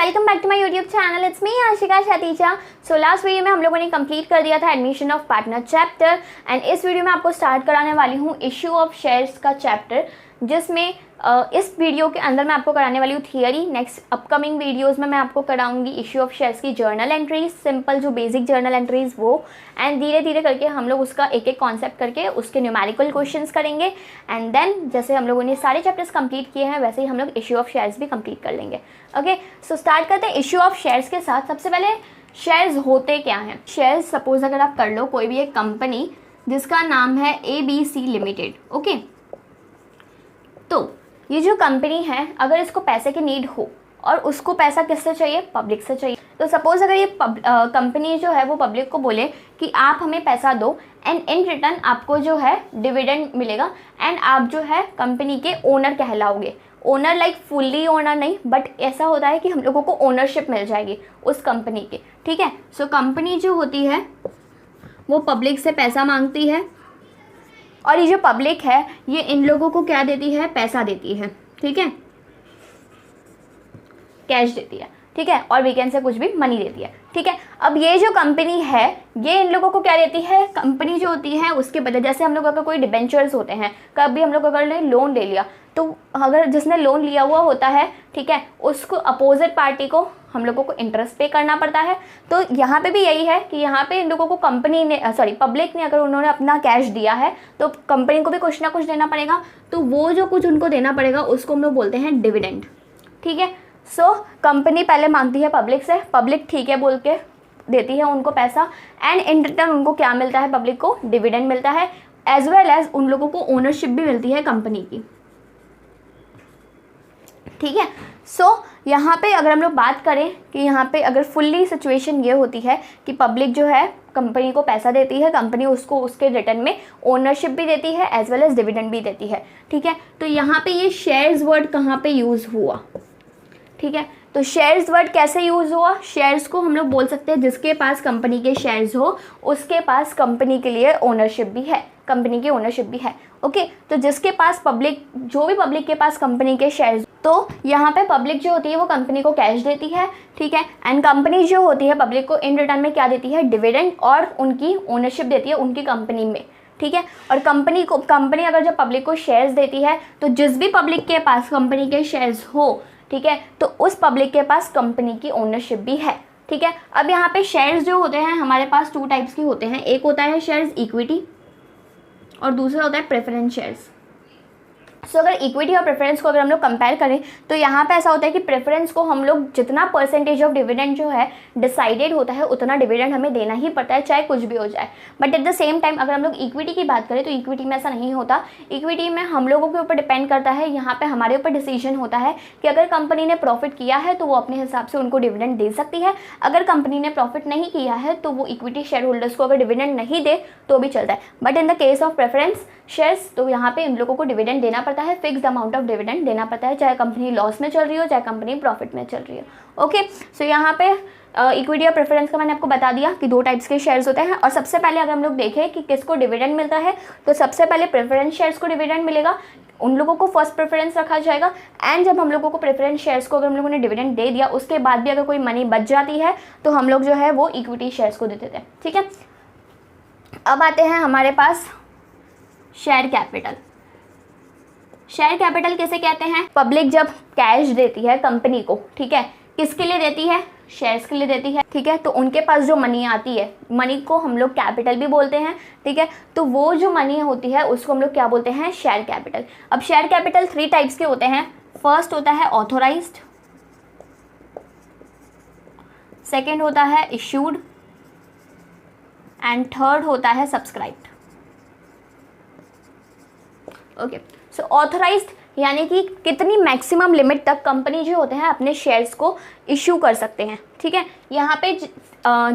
Welcome back to my YouTube channel. It's me Ashika Shatija. So last video में हम लोगों ने कंप्लीट कर दिया था admission of partner chapter and इस वीडियो में आपको स्टार्ट कराने वाली हूँ इश्यू ऑफ शेयर्स का चैप्टर, जिसमें इस वीडियो के अंदर मैं आपको कराने वाली हूँ थियरी। नेक्स्ट अपकमिंग वीडियोस में मैं आपको कराऊंगी इश्यू ऑफ शेयर्स की जर्नल एंट्रीज, सिंपल जो बेसिक जर्नल एंट्रीज वो, एंड धीरे धीरे करके हम लोग उसका एक एक कॉन्सेप्ट करके उसके न्यूमेरिकल क्वेश्चंस करेंगे। एंड देन जैसे हम लोगों ने सारे चैप्टर्स कंप्लीट किए हैं वैसे ही हम लोग इश्यू ऑफ शेयर्स भी कंप्लीट कर लेंगे। ओके, सो स्टार्ट करते हैं इश्यू ऑफ शेयर्स के साथ। सबसे पहले शेयर्स होते क्या हैं। शेयर्स सपोज अगर आप कर लो कोई भी एक कंपनी जिसका नाम है ABC लिमिटेड। ओके, तो ये जो कंपनी है अगर इसको पैसे की नीड हो और उसको पैसा किससे चाहिए, पब्लिक से चाहिए। तो सपोज अगर ये कंपनी जो है वो पब्लिक को बोले कि आप हमें पैसा दो एंड इन रिटर्न आपको जो है डिविडेंड मिलेगा एंड आप जो है कंपनी के ओनर कहलाओगे। ओनर लाइक फुल्ली ओनर नहीं, बट ऐसा होता है कि हम लोगों को ओनरशिप मिल जाएगी उस कंपनी की। ठीक है, सो कंपनी जो होती है वो पब्लिक से पैसा मांगती है और ये जो पब्लिक है ये इन लोगों को क्या देती है, पैसा देती है। ठीक है, कैश देती है। ठीक है, और वीकेंड से कुछ भी मनी देती है। ठीक है, अब ये जो कंपनी है ये इन लोगों को क्या देती है, कंपनी जो होती है उसके बदले, जैसे हम लोग अगर कोई डिबेंचर्स होते हैं, कभी हम लोग अगर ने लोन ले लिया तो अगर जिसने लोन लिया हुआ होता है, ठीक है, उसको अपोजिट पार्टी को हम लोगों को इंटरेस्ट पे करना पड़ता है। तो यहाँ पे भी यही है कि यहाँ पे इन लोगों को कंपनी ने पब्लिक ने अगर उन्होंने अपना कैश दिया है तो कंपनी को भी कुछ ना कुछ देना पड़ेगा। तो वो जो कुछ उनको देना पड़ेगा उसको हम लोग बोलते हैं डिविडेंड। ठीक है, सो कंपनी पहले मांगती है पब्लिक से, पब्लिक ठीक है बोल के देती है उनको पैसा एंड इन रिटर्न उनको क्या मिलता है, पब्लिक को डिविडेंड मिलता है, एज वेल एज उन लोगों को ओनरशिप भी मिलती है कंपनी की। ठीक है, सो यहाँ पे अगर हम लोग बात करें कि यहाँ पे अगर फुल्ली सिचुएशन ये होती है कि पब्लिक जो है कंपनी को पैसा देती है, कंपनी उसको उसके रिटर्न में ओनरशिप भी देती है एज वेल एज डिविडेंड भी देती है। ठीक है, तो यहाँ पे ये शेयर्स वर्ड कहाँ पे यूज़ हुआ। ठीक है, तो शेयर्स वर्ड कैसे यूज़ हुआ, शेयर्स को हम लोग बोल सकते हैं जिसके पास कंपनी के शेयर्स हो उसके पास कंपनी के लिए ओनरशिप भी है, कंपनी की ओनरशिप भी है। ओके, तो जिसके पास पब्लिक, जो भी पब्लिक के पास कंपनी के शेयर्स, तो यहाँ पे पब्लिक जो होती है वो कंपनी को कैश देती है। ठीक है, एंड कंपनी जो होती है पब्लिक को इन रिटर्न में क्या देती है, डिविडेंड और उनकी ओनरशिप देती है उनकी कंपनी में। ठीक है, और कंपनी अगर जब पब्लिक को शेयर्स देती है तो जिस भी पब्लिक के पास कंपनी के शेयर्स हो, ठीक है, तो उस पब्लिक के पास कंपनी की ओनरशिप भी है। ठीक है, अब यहाँ पे शेयर्स जो होते हैं हमारे पास टू टाइप्स के होते हैं, एक होता है शेयर्स इक्विटी और दूसरा होता है प्रेफरेंस शेयर्स। सो अगर इक्विटी और प्रेफरेंस को अगर हम लोग कंपेयर करें तो यहाँ पे ऐसा होता है कि प्रेफरेंस को हम लोग जितना परसेंटेज ऑफ डिविडेंड जो है डिसाइडेड होता है उतना डिविडेंड हमें देना ही पड़ता है, चाहे कुछ भी हो जाए। But at the same time अगर हम लोग इक्विटी की बात करें तो इक्विटी में ऐसा नहीं होता। इक्विटी में हम लोगों के ऊपर डिपेंड करता है, यहाँ पे हमारे ऊपर डिसीजन होता है कि अगर कंपनी ने प्रॉफिट किया है तो वो अपने हिसाब से उनको डिविडेंड दे सकती है, अगर कंपनी ने प्रॉफिट नहीं किया है तो वो इक्विटी शेयर होल्डर्स को अगर डिविडेंड नहीं दे तो भी चलता है। But in the case of preference shares तो यहाँ पे इन लोगों को डिविडेंड देना पड़ता है, फिक्स्ड अमाउंट ऑफ डिविडेंड देना पड़ता है, चाहे कंपनी लॉस में चल रही हो चाहे कंपनी प्रॉफिट में चल रही हो। ओके, सो यहाँ पे इक्विटी और प्रेफरेंस का मैंने आपको बता दिया कि दो टाइप्स के शेयर्स होते हैं। और सबसे पहले अगर हम लोग देखें कि किसको डिविडेंड मिलता है तो सबसे पहले प्रेफरेंस शेयर्स को डिविडेंड मिलेगा, उन लोगों को फर्स्ट प्रेफरेंस रखा जाएगा। एंड जब हम लोगों को प्रेफरेंस शेयर्स को अगर हम लोगों ने डिविडेंड दे दिया उसके बाद भी अगर कोई मनी बच जाती है तो हम लोग जो है वो इक्विटी शेयर्स को दे देते हैं। ठीक है, अब आते हैं हमारे पास शेयर कैपिटल। शेयर कैपिटल किसे कहते हैं, पब्लिक जब कैश देती है कंपनी को, ठीक है, किसके लिए देती है, शेयर्स के लिए देती है। ठीक है, तो उनके पास जो मनी आती है, मनी को हम लोग कैपिटल भी बोलते हैं। ठीक है, तो वो जो मनी होती है उसको हम लोग क्या बोलते हैं, शेयर कैपिटल। अब शेयर कैपिटल थ्री टाइप्स के होते हैं। फर्स्ट होता है ऑथोराइज्ड, सेकेंड होता है इश्यूड एंड थर्ड होता है सब्सक्राइब्ड। ओके, सो ऑथोराइज्ड यानी कि कितनी मैक्सिमम लिमिट तक कंपनी जो होते हैं अपने शेयर्स को इशू कर सकते हैं। ठीक है, यहाँ पे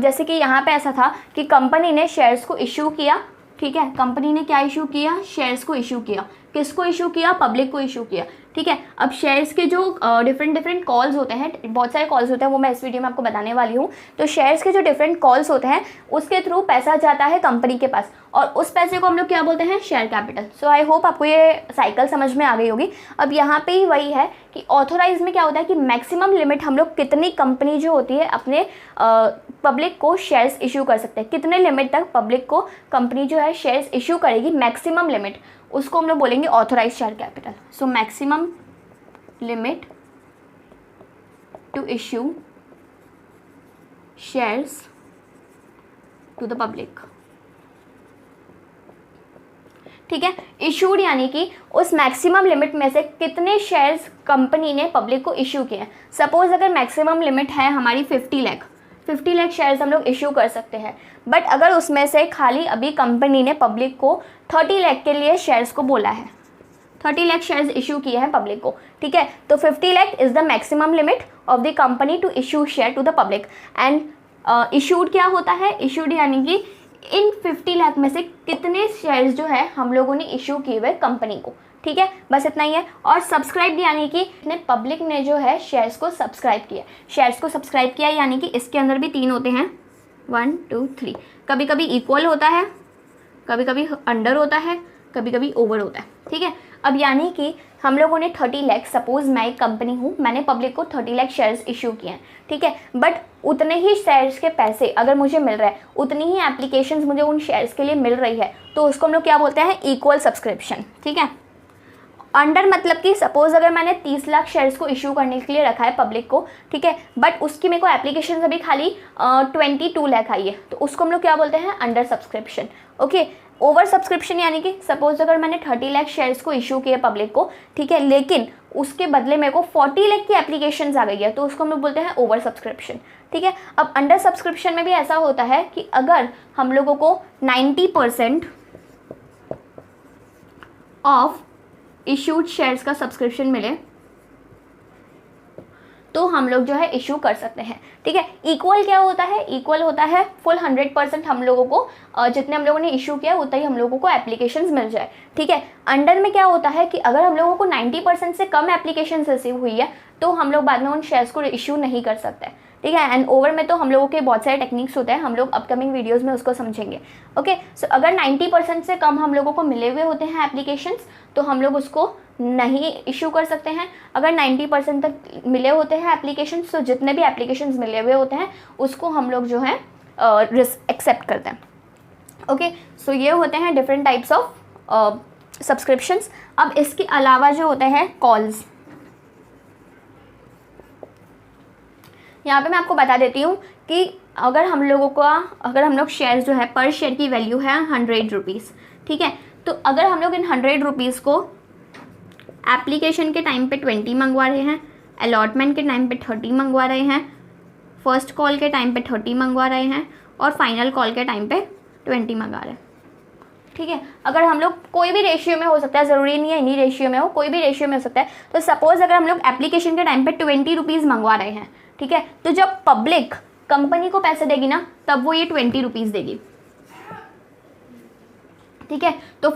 जैसे कि यहाँ पे ऐसा था कि कंपनी ने शेयर्स को इशू किया। ठीक है, कंपनी ने क्या इशू किया, शेयर्स को इशू किया। किसको इशू किया, पब्लिक को इशू किया। ठीक है, अब शेयर्स के जो डिफरेंट कॉल्स होते हैं, बहुत सारे कॉल्स होते हैं, वो मैं इस वीडियो में आपको बताने वाली हूँ। तो शेयर्स के जो डिफरेंट कॉल्स होते हैं उसके थ्रू पैसा जाता है कंपनी के पास, और उस पैसे को हम लोग क्या बोलते हैं, share capital. So I hope आपको ये साइकिल समझ में आ गई होगी। अब यहाँ पे ही वही है कि ऑथोराइज में क्या होता है कि मैक्सिमम लिमिट हम लोग कितनी कंपनी जो होती है अपने पब्लिक को शेयर्स इशू कर सकते हैं, कितने लिमिट तक पब्लिक को कंपनी जो है शेयर्स इशू करेगी, मैक्सिमम लिमिट, उसको हम लोग बोलेंगे authorise share capital. So maximum limit to issue shares to the public. ठीक है, इशूड यानी कि उस मैक्सिमम लिमिट में से कितने शेयर्स कंपनी ने पब्लिक को इशू किए हैं। सपोज अगर मैक्सिमम लिमिट है हमारी 50 लाख शेयर्स हम लोग इशू कर सकते हैं, बट अगर उसमें से खाली अभी कंपनी ने पब्लिक को 30 लाख के लिए शेयर्स को बोला है, 30 लाख शेयर्स इशू किए हैं पब्लिक को, ठीक है, तो 50 lakh is the maximum limit of the company to issue share to the public. And issued क्या होता है, इशूड यानी कि इन 50 लाख में से कितने शेयर्स जो है हम लोगों ने इशू किए हुए कंपनी को। ठीक है, बस इतना ही है। और सब्सक्राइब यानी कि पब्लिक ने जो है शेयर्स को सब्सक्राइब किया, शेयर्स को सब्सक्राइब किया यानी कि इसके अंदर भी 3 होते हैं, 1 2 3, कभी कभी इक्वल होता है, कभी कभी अंडर होता है, कभी कभी ओवर होता है। ठीक है, अब यानी कि हम लोगों ने 30 लाख, सपोज मैं एक कंपनी हूँ, मैंने पब्लिक को 30 लाख शेयर्स इशू किए हैं। ठीक है, बट उतने ही शेयर्स के पैसे अगर मुझे मिल रहा है, उतनी ही एप्लीकेशंस मुझे उन शेयर्स के लिए मिल रही है, तो उसको हम लोग क्या बोलते हैं, इक्वल सब्सक्रिप्शन। ठीक है, अंडर मतलब कि सपोज अगर मैंने 30 लाख शेयर्स को इशू करने के लिए रखा है पब्लिक को, ठीक है, बट उसकी मेरे को एप्लीकेशन अभी खाली 22 लाख आई है, तो उसको हम लोग क्या बोलते हैं, under subscription. Okay, over subscription यानी कि सपोज अगर मैंने 30 लाख शेयर्स को इशू किए पब्लिक को, ठीक है, लेकिन उसके बदले मेरे को 40 लाख की एप्लीकेशंस आ गई है, तो उसको हम लोग बोलते हैं ओवर सब्सक्रिप्शन। ठीक है, अब अंडर सब्सक्रिप्शन में भी ऐसा होता है कि अगर हम लोगों को 90% ऑफ इशूड शेयर्स का सब्सक्रिप्शन मिले तो हम लोग जो है इशू कर सकते हैं। ठीक है, इक्वल क्या होता है, इक्वल होता है फुल 100% हम लोगों को जितने हम लोगों ने इशू किया उतना ही हम लोगों को एप्लीकेशंस मिल जाए। ठीक है, अंडर में क्या होता है कि अगर हम लोगों को 90% से कम एप्लीकेशंस रिसीव हुई है तो हम लोग बाद में उन शेयर्स को इशू नहीं कर सकते। ठीक है, एंड ओवर में तो हम लोगों के बहुत सारे टेक्निक्स होते हैं, हम लोग अपकमिंग वीडियोस में उसको समझेंगे। ओके, सो अगर 90% से कम हम लोगों को मिले हुए होते हैं एप्लीकेशंस तो हम लोग उसको नहीं इशू कर सकते हैं। अगर 90% तक मिले होते हैं एप्लीकेशंस, तो जितने भी एप्लीकेशंस मिले हुए होते हैं उसको हम लोग जो है एक्सेप्ट करते हैं। ओके, सो ये होते हैं डिफरेंट टाइप्स ऑफ सब्सक्रिप्शंस। अब इसके अलावा जो होते हैं कॉल्स, यहाँ पे मैं आपको बता देती हूँ कि अगर हम लोग शेयर जो है पर शेयर की वैल्यू है 100 रुपीज़। ठीक है, तो अगर हम लोग इन 100 रुपीज़ को एप्लीकेशन के टाइम पे 20 मंगवा रहे हैं, अलॉटमेंट के टाइम पे 30 मंगवा रहे हैं, फर्स्ट कॉल के टाइम पे 30 मंगवा रहे हैं और फाइनल कॉल के टाइम पे 20 मंगा रहे हैं। ठीक है, अगर हम लोग कोई भी रेशियो में हो सकता है, ज़रूरी नहीं है इन्हीं रेशियो में हो, कोई भी रेशियो में हो सकता है। तो सपोज अगर हम लोग एप्लीकेशन के टाइम पे 20 रुपीज़ मंगवा रहे हैं, ठीक है, तो जब पब्लिक कंपनी को पैसे देगी ना तब वो ये 20 रुपीज़ देगी। ठीक है, तो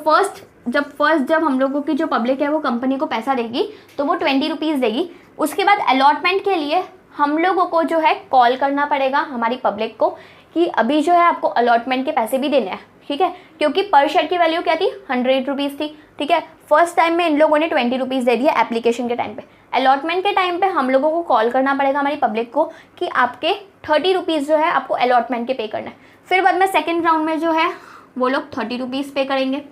जब हम लोगों की जो पब्लिक है वो कंपनी को पैसा देगी तो वो 20 रुपीज़ देगी। उसके बाद अलॉटमेंट के लिए हम लोगों को जो है कॉल करना पड़ेगा हमारी पब्लिक को कि अभी जो है आपको अलॉटमेंट के पैसे भी देने हैं। ठीक है, क्योंकि पर शेयर की वैल्यू क्या थी, 100 रुपीज़ थी। ठीक है, फर्स्ट टाइम में इन लोगों ने 20 रुपीज़ दे दिया एप्लीकेशन के टाइम पे। अलॉटमेंट के टाइम पे हम लोगों को कॉल करना पड़ेगा हमारी पब्लिक को कि आपके 30 रुपीज़ जो है आपको अलॉटमेंट के पे करना है। फिर बाद में सेकेंड राउंड में जो है वो लोग 30 रुपीज़ पे करेंगे।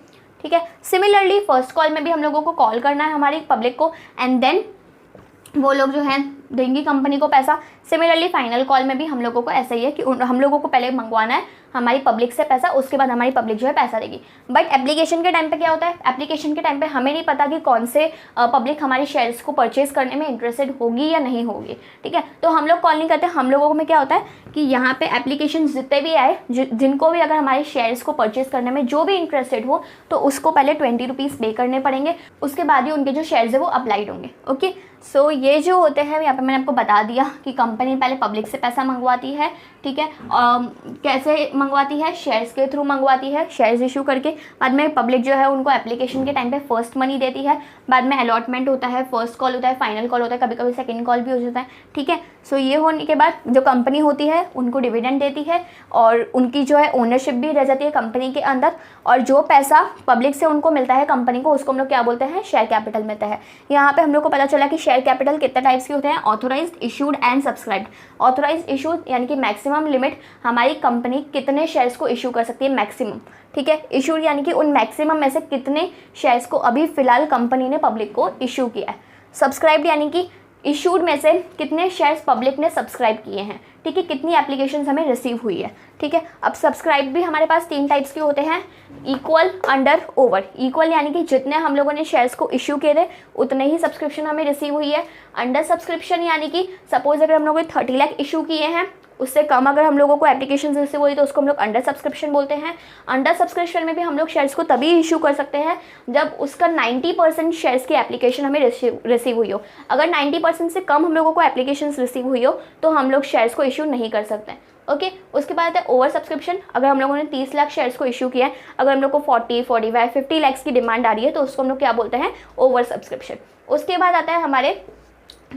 ठीक है, सिमिलरली फर्स्ट कॉल में भी हम लोगों को कॉल करना है हमारी पब्लिक को एंड देन वो लोग जो है देंगी कंपनी को पैसा। सिमिलरली फाइनल कॉल में भी हम लोगों को ऐसा ही है कि हम लोगों को पहले मंगवाना है हमारी पब्लिक से पैसा, उसके बाद हमारी पब्लिक जो है पैसा देगी। बट एप्लीकेशन के टाइम पे क्या होता है, एप्लीकेशन के टाइम पे हमें नहीं पता कि कौन से पब्लिक हमारी शेयर्स को परचेज करने में इंटरेस्टेड होगी या नहीं होगी। ठीक है, तो हम लोग कॉल नहीं करते। हम लोगों में क्या होता है कि यहाँ पे एप्लीकेशन जितने भी आए, जिनको भी अगर हमारे शेयर्स को परचेज करने में जो भी इंटरेस्टेड हो तो उसको पहले 20 रुपीज़ पे करने पड़ेंगे, उसके बाद ही उनके जो शेयर्स है वो अप्लाइड होंगे। ओके, सो ये जो होते हैं यहाँ पे मैंने आपको बता दिया कि कंपनी पहले पब्लिक से पैसा मंगवाती है, ठीक है। कैसे मंगवाती है? शेयर्स के थ्रू मंगवाती है, शेयर्स इशू करके। बाद में पब्लिक जो है उनको एप्लीकेशन के टाइम पे फर्स्ट मनी देती है, बाद में अलॉटमेंट होता है, फर्स्ट कॉल होता है, फाइनल कॉल होता है, कभी कभी सेकंड कॉल भी हो जाता है, ठीक है। सो ये होने के बाद जो कंपनी होती है उनको डिविडेंड देती है और उनकी जो है ओनरशिप भी रह जाती है कंपनी के अंदर, और जो पैसा पब्लिक से उनको मिलता है कंपनी को, उसको हम लोग क्या बोलते हैं? शेयर कैपिटल मिलता है। यहाँ पे हम लोग को पता चला कि शेयर कैपिटल कितने टाइप्स के होते हैं? Authorised, issued and subscribed. Authorised issued यानी कि मैक्सिमम लिमिट हमारी कंपनी कितने शेयर्स को इशू कर सकती है, मैक्सिमम, ठीक है। इशूड यानी कि उन मैक्सिमम में से कितने शेयर्स को अभी फिलहाल कंपनी ने पब्लिक को इशू किया है। सब्सक्राइब्ड यानी कि इशूड में से कितने शेयर्स पब्लिक ने सब्सक्राइब किए हैं, ठीक है, कितनी एप्लीकेशंस हमें रिसीव हुई है, ठीक है। अब सब्सक्राइब भी हमारे पास 3 टाइप्स के होते हैं, इक्वल, अंडर, ओवर। इक्वल यानी कि जितने हम लोगों ने शेयर्स को इशू किए थे उतने ही सब्सक्रिप्शन हमें रिसीव हुई है। अंडर सब्सक्रिप्शन यानी कि सपोज अगर हम लोगों ने 30 लाख इशू किए हैं, उससे कम अगर हम लोगों को एप्लीकेशन रिसीव हुई तो उसको हम लोग अंडर सब्सक्रिप्शन बोलते हैं। अंडर सब्सक्रिप्शन में भी हम लोग शेयर्स को तभी इशू कर सकते हैं जब उसका 90% शेयर्स की एप्लीकेशन हमें रिसीव हुई हो। अगर 90% से कम हम लोगों को एप्लीकेशन रिसीव हुई हो तो हम लोग शेयर्स को इशू नहीं कर सकते, ओके। उसके बाद है ओवर सब्सक्रिप्शन। अगर हम लोगों ने 30 लाख शेयर्स को इशू किया है, अगर हम लोग को 40, 45, 50 लाख की डिमांड आ रही है तो उसको हम लोग क्या बोलते हैं? Over subscription. उसके बाद आता है हमारे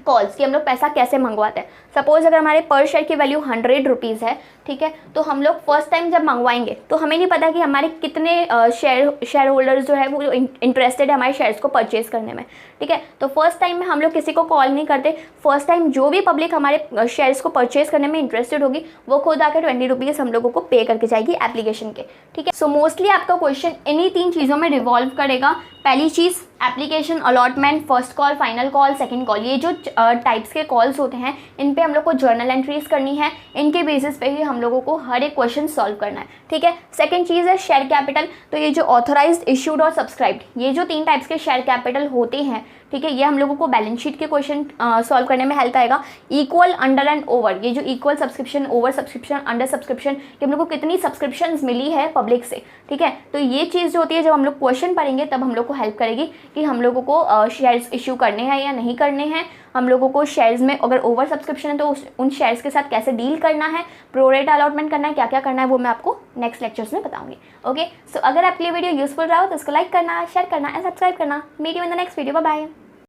कॉल्स कि हम लोग पैसा कैसे मंगवाते हैं। सपोज अगर हमारे पर शेयर की वैल्यू 100 रुपीज़ है, ठीक है, तो हम लोग फर्स्ट टाइम जब मंगवाएंगे तो हमें नहीं पता कि हमारे कितने शेयर होल्डर्स जो है वो इंटरेस्टेड है हमारे शेयर्स को परचेज करने में, ठीक है। तो फर्स्ट टाइम में हम लोग किसी को कॉल नहीं करते। फर्स्ट टाइम जो भी पब्लिक हमारे शेयर्स को परचेज करने में इंटरेस्टेड होगी वो खुद आकर 20 रुपीज़ हम लोगों को पे करके जाएगी एप्लीकेशन के, ठीक है। सो मोस्टली आपका क्वेश्चन इन्हीं 3 चीज़ों में रिवॉल्व करेगा। पहली चीज़ application, allotment, first call, final call, second call. ये जो टाइप्स के कॉल्स होते हैं इन पे हम लोग को जर्नल एंट्रीज करनी है, इनके बेसिस पे ही हम लोगों को हर एक क्वेश्चन सॉल्व करना है, ठीक है। सेकंड चीज़ है शेयर कैपिटल। तो ये जो ऑथोराइज्ड, इशूड और सब्सक्राइब्ड, ये जो 3 टाइप्स के शेयर कैपिटल होते हैं, ठीक है, ये हम लोगों को बैलेंस शीट के क्वेश्चन सॉल्व करने में हेल्प आएगा। इक्वल, अंडर एंड ओवर, ये जो equal subscription, over subscription, under subscription, कि हम लोग को कितनी सब्सक्रिप्शंस मिली है पब्लिक से, ठीक है। तो ये चीज़ जो होती है जब हम लोग क्वेश्चन पढ़ेंगे तब हम लोग को हेल्प करेगी कि हम लोगों को शेयर्स इशू करने हैं या नहीं करने हैं, हम लोगों को शेयर्स में अगर ओवर सब्सक्रिप्शन है तो उन शेयर्स के साथ कैसे डील करना है, प्रो रेट अलॉटमेंट करना है, क्या क्या करना है, वो मैं आपको नेक्स्ट लेक्चर्स में बताऊंगी, ओके। सो अगर आपके लिए वीडियो यूजफुल रहा हो तो उसको लाइक करना, शेयर करना एंड सब्सक्राइब करना। Meet you in the next video, bye bye.